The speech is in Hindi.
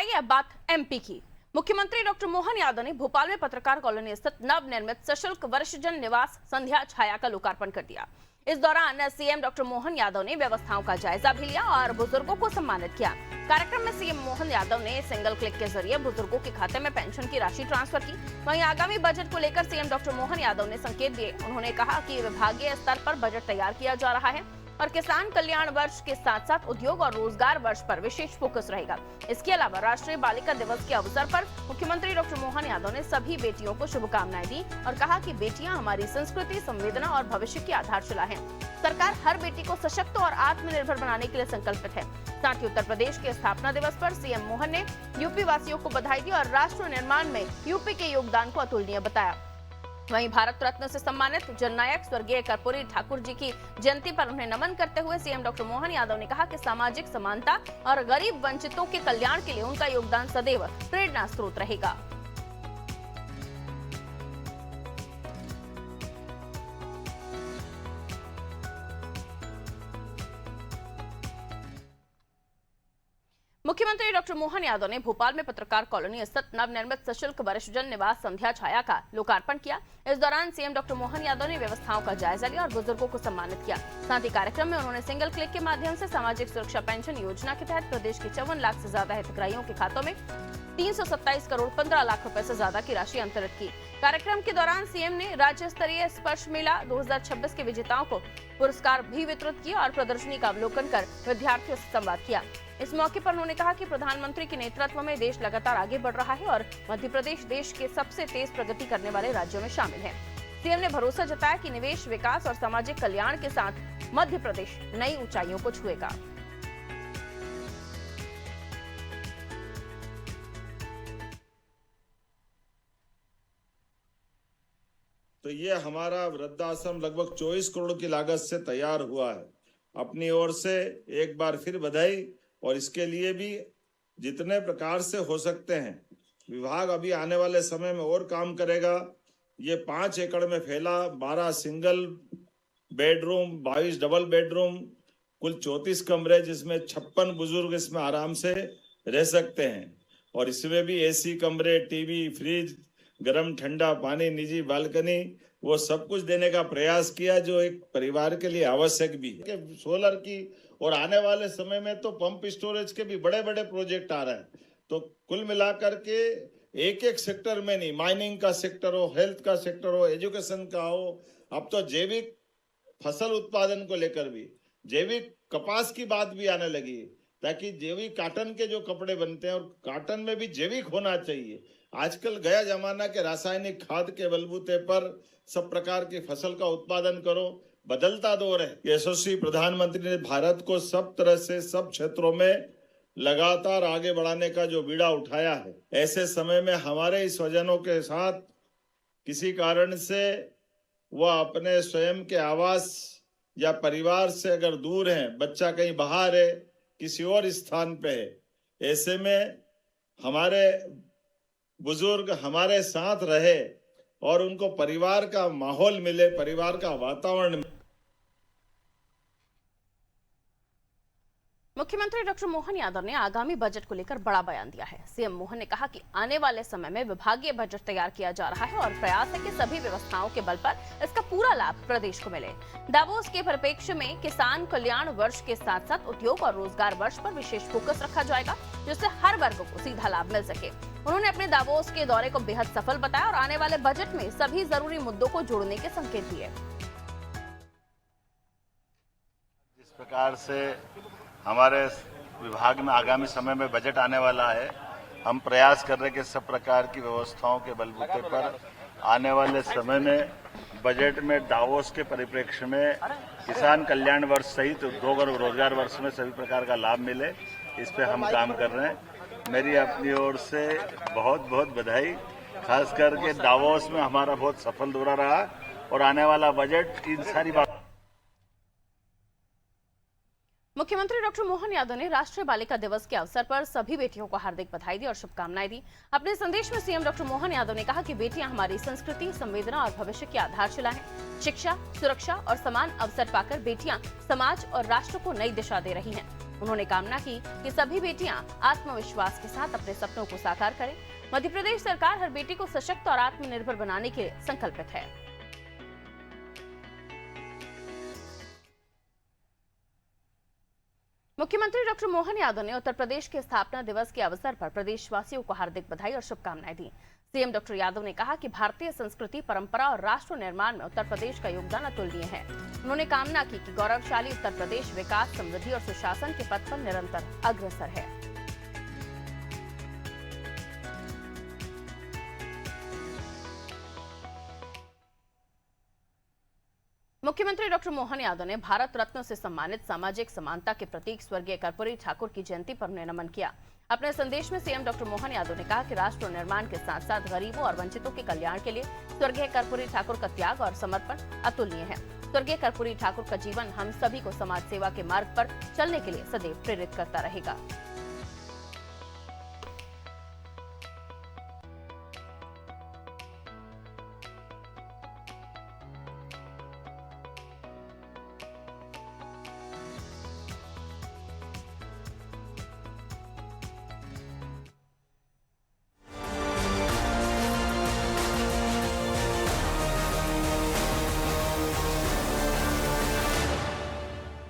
आइए अब बात एमपी की। मुख्यमंत्री डॉक्टर मोहन यादव ने भोपाल में पत्रकार कॉलोनी स्थित नवनिर्मित सशुल्क वरिष्ठजन निवास संध्या छाया का लोकार्पण कर दिया। इस दौरान सीएम डॉक्टर मोहन यादव ने व्यवस्थाओं का जायजा भी लिया और बुजुर्गों को सम्मानित किया। कार्यक्रम में सीएम मोहन यादव ने सिंगल क्लिक के जरिए बुजुर्गों के खाते में पेंशन की राशि ट्रांसफर की। वहीं आगामी बजट को लेकर सीएम डॉक्टर मोहन यादव ने संकेत दिए। उन्होंने कहा कि विभागीय स्तर पर बजट तैयार किया जा रहा है और किसान कल्याण वर्ष के साथ साथ उद्योग और रोजगार वर्ष पर विशेष फोकस रहेगा। इसके अलावा राष्ट्रीय बालिका दिवस के अवसर पर मुख्यमंत्री डॉक्टर मोहन यादव ने सभी बेटियों को शुभकामनाएं दी और कहा कि बेटियां हमारी संस्कृति, संवेदना और भविष्य की आधारशिला हैं। सरकार हर बेटी को सशक्त और आत्मनिर्भर बनाने के लिए संकल्पित है। साथ ही उत्तर प्रदेश के स्थापना दिवस पर सीएम मोहन ने यूपी वासियों को बधाई दी और राष्ट्र निर्माण में यूपी के योगदान को अतुलनीय बताया। वहीं भारत रत्न से सम्मानित जननायक स्वर्गीय कर्पूरी ठाकुर जी की जयंती पर उन्हें नमन करते हुए सीएम डॉक्टर मोहन यादव ने कहा कि सामाजिक समानता और गरीब वंचितों के कल्याण के लिए उनका योगदान सदैव प्रेरणा स्रोत रहेगा। मुख्यमंत्री डॉक्टर मोहन यादव ने भोपाल में पत्रकार कॉलोनी स्थित नवनिर्मित सशुल्क वरिष्ठजन निवास संध्या छाया का लोकार्पण किया। इस दौरान सीएम डॉक्टर मोहन यादव ने व्यवस्थाओं का जायजा लिया और बुजुर्गों को सम्मानित किया। साथ ही कार्यक्रम में उन्होंने सिंगल क्लिक के माध्यम से सामाजिक सुरक्षा पेंशन योजना के तहत प्रदेश के 54 लाख से ज्यादा हितग्राहियों के खातों में 327 करोड़ 15 लाख रुपए से ज्यादा की राशि अंतरित की। कार्यक्रम के दौरान सीएम ने राज्य स्तरीय स्पर्श मेला 2026 के विजेताओं को पुरस्कार भी वितरित किए और प्रदर्शनी का अवलोकन कर विद्यार्थियों से संवाद किया। इस मौके पर उन्होंने कहा कि प्रधानमंत्री के नेतृत्व में देश लगातार आगे बढ़ रहा है और मध्य प्रदेश देश के सबसे तेज प्रगति करने वाले राज्यों में शामिल है। सीएम ने भरोसा जताया कि निवेश, विकास और सामाजिक कल्याण के साथ मध्य प्रदेश नई ऊंचाइयों को छुएगा। तो ये हमारा वृद्धाश्रम लगभग 24 करोड़ की लागत से तैयार हुआ है। अपनी ओर से एक बार फिर बधाई। और इसके लिए भी जितने प्रकार से हो सकते हैं विभाग अभी आने वाले समय में और काम करेगा। ये 5 एकड़ में फैला 12 सिंगल बेडरूम, 22 डबल बेडरूम, कुल 34 कमरे, जिसमें 56 बुजुर्ग इसमें आराम से रह सकते हैं। और इसमें भी एसी कमरे, टीवी, फ्रिज, गर्म ठंडा पानी, निजी बालकनी, वो सब कुछ देने का प्रयास किया जो एक परिवार के लिए आवश्यक भी है। सोलर की और आने वाले समय में तो पंप स्टोरेज के भी बड़े बड़े प्रोजेक्ट आ रहे हैं। तो कुल मिलाकर के एक एक सेक्टर में नहीं, माइनिंग का सेक्टर हो, हेल्थ का सेक्टर हो, एजुकेशन का हो, अब तो जैविक फसल उत्पादन को लेकर भी जैविक कपास की बात भी आने लगी है, ताकि जैविक काटन के जो कपड़े बनते हैं और काटन में भी जैविक होना चाहिए। आजकल गया जमाना के रासायनिक खाद के बलबूते पर सब प्रकार की फसल का उत्पादन करो, बदलता दौर है। यशस्वी प्रधानमंत्री ने भारत को सब तरह से सब क्षेत्रों में लगातार आगे बढ़ाने का जो बीड़ा उठाया है, ऐसे समय में हमारे इस स्वजनों के साथ किसी कारण से वह अपने स्वयं के आवास या परिवार से अगर दूर हैं, बच्चा कहीं बाहर है, किसी और स्थान पे है, ऐसे में हमारे बुजुर्ग हमारे साथ रहे और उनको परिवार का माहौल मिले, परिवार का वातावरण मिले। मुख्यमंत्री डॉक्टर मोहन यादव ने आगामी बजट को लेकर बड़ा बयान दिया है। सीएम मोहन ने कहा कि आने वाले समय में विभागीय बजट तैयार किया जा रहा है और प्रयास है कि सभी व्यवस्थाओं के बल पर इसका पूरा लाभ प्रदेश को मिले। दावोस के परिप्रेक्ष्य में किसान कल्याण वर्ष के साथ साथ उद्योग और रोजगार वर्ष पर विशेष फोकस रखा जाएगा, जिससे हर वर्ग को सीधा लाभ मिल सके। उन्होंने अपने दावोस के दौरे को बेहद सफल बताया और आने वाले बजट में सभी जरूरी मुद्दों को जोड़ने के संकेत दिए। जिस प्रकार से हमारे विभाग में आगामी समय में बजट आने वाला है, हम प्रयास कर रहे हैं कि सब प्रकार की व्यवस्थाओं के बलबूते पर आने वाले समय में बजट में दावोस के परिप्रेक्ष्य में किसान कल्याण वर्ष सहित उद्योग और रोजगार वर्ष में सभी प्रकार का लाभ मिले, इस पे हम काम कर रहे हैं। मेरी अपनी ओर से बहुत बहुत बधाई। खास करके दावोस में हमारा बहुत सफल दौरा रहा और आने वाला बजट इन सारी बात। मुख्यमंत्री डॉक्टर मोहन यादव ने राष्ट्रीय बालिका दिवस के अवसर पर सभी बेटियों को हार्दिक बधाई दी और शुभकामनाएं दी। अपने संदेश में सीएम डॉक्टर मोहन यादव ने कहा कि बेटियां हमारी संस्कृति, संवेदना और भविष्य की आधारशिला हैं। शिक्षा, सुरक्षा और समान अवसर पाकर बेटियां समाज और राष्ट्र को नई दिशा दे रही हैं। उन्होंने कामना की कि सभी बेटियां आत्मविश्वास के साथ अपने सपनों को साकार करें। मध्य प्रदेश सरकार हर बेटी को सशक्त और आत्मनिर्भर बनाने के लिए संकल्पित है। मुख्यमंत्री डॉक्टर मोहन यादव ने उत्तर प्रदेश के स्थापना दिवस के अवसर पर प्रदेशवासियों को हार्दिक बधाई और शुभकामनाएं दी। सीएम डॉक्टर यादव ने कहा कि भारतीय संस्कृति, परंपरा और राष्ट्र निर्माण में उत्तर प्रदेश का योगदान अतुलनीय है। उन्होंने कामना की कि गौरवशाली उत्तर प्रदेश विकास, समृद्धि और सुशासन के पथ पर निरंतर अग्रसर है। मुख्यमंत्री डॉक्टर मोहन यादव ने भारत रत्न से सम्मानित सामाजिक समानता के प्रतीक स्वर्गीय कर्पूरी ठाकुर की जयंती पर उन्हें नमन किया। अपने संदेश में सीएम डॉक्टर मोहन यादव ने कहा कि राष्ट्र निर्माण के साथ साथ गरीबों और वंचितों के कल्याण के लिए स्वर्गीय कर्पूरी ठाकुर का त्याग और समर्पण अतुलनीय है। स्वर्गीय कर्पूरी ठाकुर का जीवन हम सभी को समाज सेवा के मार्ग पर चलने के लिए सदैव प्रेरित करता रहेगा।